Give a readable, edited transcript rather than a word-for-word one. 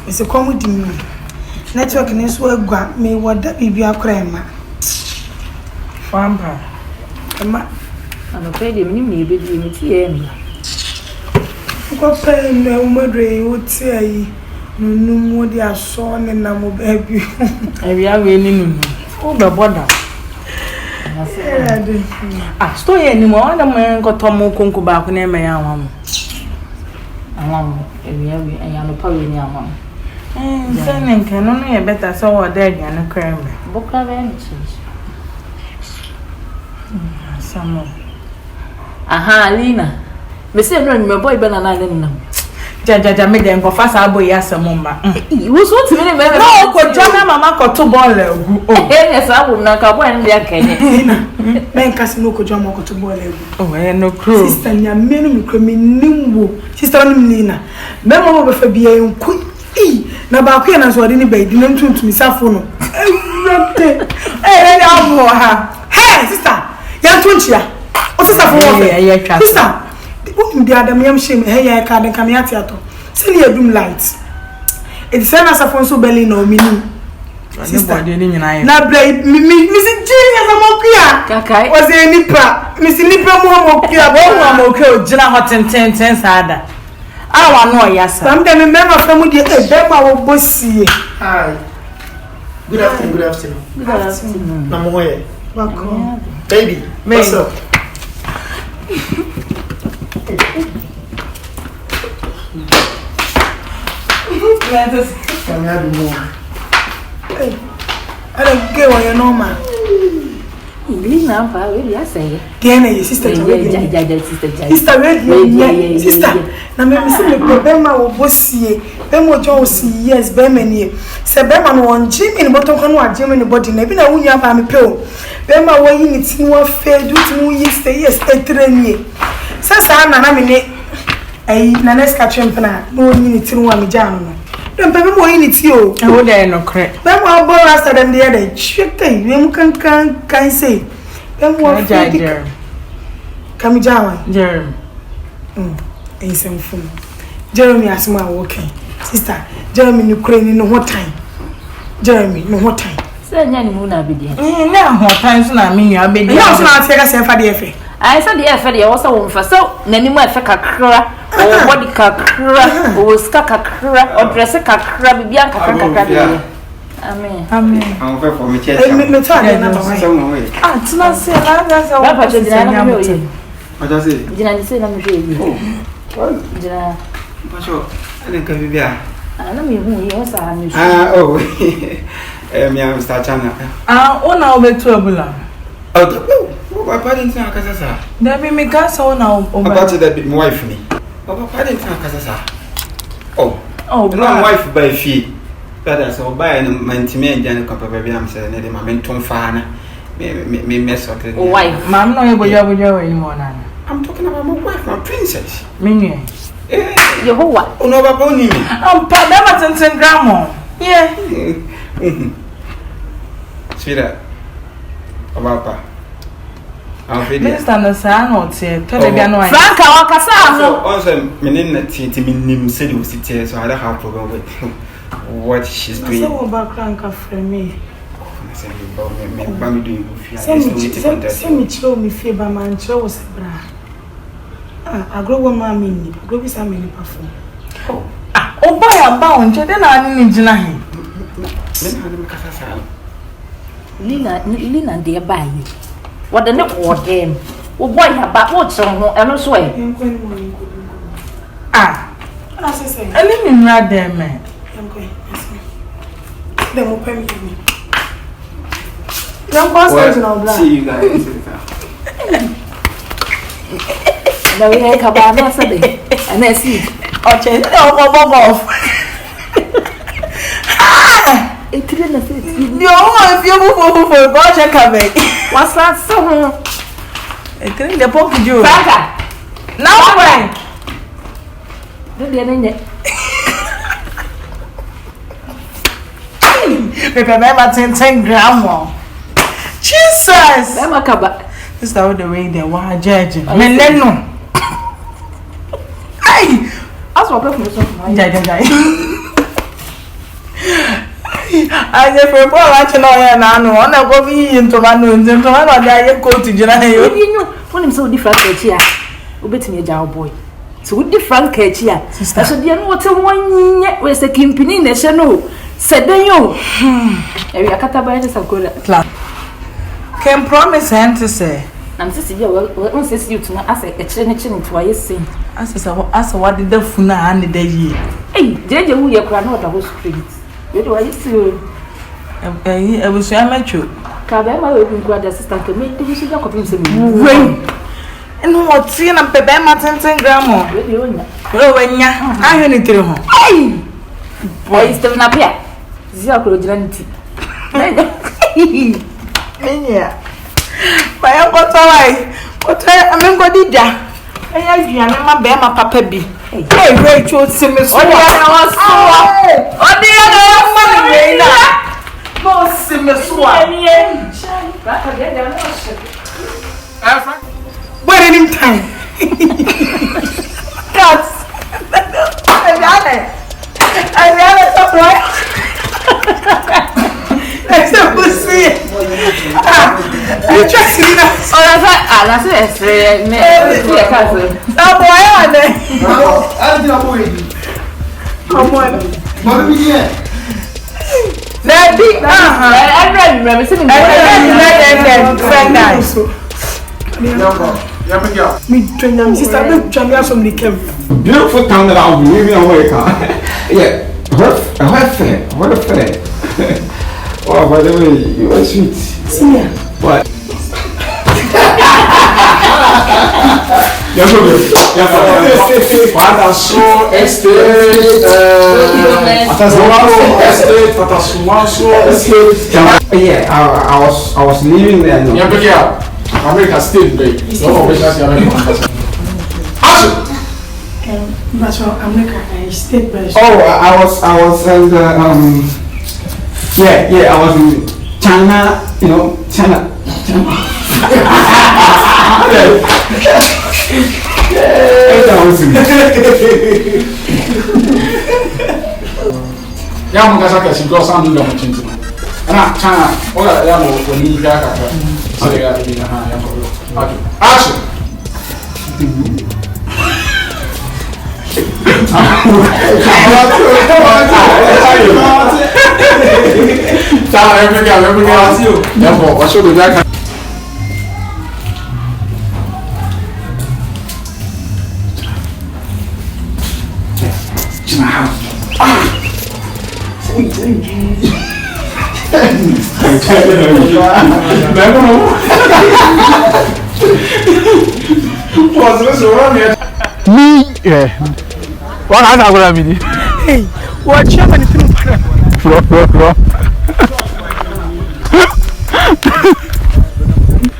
It's a comedy network in this work. Me what that be a crime. Franka. I'm afraid you may be doing it here. What pain no mother would say no more dear son and I'm a baby. Every hour in oh the border. Ah, story anymore. The man got Tom Kunku back when I am. Every hour I am a power in your mom. Sending can only a better so or dead and a crime. Book of anything. Some Aha, Lina. Monsieur, my boy, Banana. Jaja made them go fast. I boy, yes, a mumma. You was what to me, no, could Jana Mamma got to ball. Yes, I will not go and be a canyon. Men Casino could jump to boil. Oh, I no crew. Sister, your men crimin nimbo. Sister Lina. Member of a BA quick. Now, Bakian as well, anybody didn't tune to me, Safono. Hey, sister, young Tunchia. What's sister for? Yeah, sister. The other me shame, hey, I can't come here. Send your doom lights. It's same as a phone so belly no meaning. Sister, now, blade me, Missy Genius, I'm okay. Was there any pra? Missy Nipper, okay, I'm okay, Jenna Hot and 10 harder. I want no, yes, I'm the member from the Bema or Bossy. Hi. Good afternoon, good afternoon. Good afternoon. I'm away. Welcome. Baby, what's up? I don't get what you know, man. Lina, I say. Diana, sister, sister, sister. Now, maybe some Bema or Bossy, Bemo Jones, yes, Bemany. Say Bema on Jim in bottom corner, Jim in the body, maybe I won't have a pill. Bema, when you need to fair, do to me, yes, a train. Sasa na mine ai na neska chempana no nyini tinu wa mijano dem pe mo yini ti o e wo dey no kre be mo bo rasta dem dey dey chwete we mu kan say be mo Jeremy kamijawa Jeremy sem fun Jeremy asma working sister Jeremy ni kure ni no time Jeremy no time say nya ni mu na be dey na ho time so na me nwa be dey na so na ate ka se fa dey efe I said the effort you also won for so nanimu efe kakra or body kakra or skakakra or dress kakra bibia kakra amen I'm for me church. me try na ba Somewhere. ah tuna say na say wa pa jina na me oyi What does it? jina ni say na me oyi jina Pastor, I think I be ah. Na me hu yi o sa me Oh. Me am start channel. ona obetu abula Oh, Papa didn't say Casasa. Debbie me gas ona About that my wife me. Papa didn't say Casasa. Oh, no wife by fee. But so buy an intimate and Papa baby am saying that my menton fana me mess up. Wife, mam no ebo yo anymore na. I'm talking about my wife, my princess. Me Yehovah. Oh no, Papa only me. Pa be ma 10 gram. Yeah. Sweetheart. Papa. Minister no say no tie to dey bia no ai Franka wakasa no also menin na ti minim say the city so I don't have problem with what she's doing. So background ka from me say me ba me do you say me chiro me fie ba man chiro wo se bra agro wo ma me ni agro bi sa me ni perform oba ya ba on je de na ani ni gina he me na me kasa sa Lina de ba yi what the ne wo dem wo boy ha ba wo chiro ho eno so e say ani ni nra dem me dem mo pay me dem pass original black see you guys na we ka ba na sa de ana see oche o bobo etire na se yo if you move go check am what's that so etire de pop jo Franka now when do de na nye Pepe never 10 gram. Jesus. Be makaba. This is how the way they were judging. Men no. Ay. As what go from so. Jai. I just for watching all your nano. On a go be into my noon, and to one of the coat to Janay. You know, when I'm so different here, obey me a job boy. So with the Franka here, sister, so dear, what a 1 year was a kimping in the channel. Said then you. Every catabytes of good class. Can promise him to say. I'm just here, well, says you to ask a chin twice. As what did the Funa and the day? Hey, Jaja, we are crying out the whole street. You do I see? I will say I met you. Cabema will be glad assistant to make the issue of him. Rain. And what seeing a Pepe Martin Grandma? Well, when I heard it to home. Hey! Boy, still not here. Zero granity. Yeah. By a bottle, what I am going to do. I have you and my bear, my papa be. Hey, Rachel, see me so. Oh, dear, no, see me so. What any time? Cats. I ran it up right. That's a pussy. You just see that. Oh, that's it. Oh, boy, I come on. What are we here? Daddy, I remember sitting Me train them sister, me train them from the camp. Beautiful town that I'll be leaving away. Yeah, what a fair. Oh, by the way, you are sweet. See ya. What? Yeah, I was living there. No. America State, babe. No official American. That's what America state person. Oh, I was in the yeah, I was in China, you know, China. Yeah, I'm going to go some of the China, all I am when you got action. Hey, what chairman is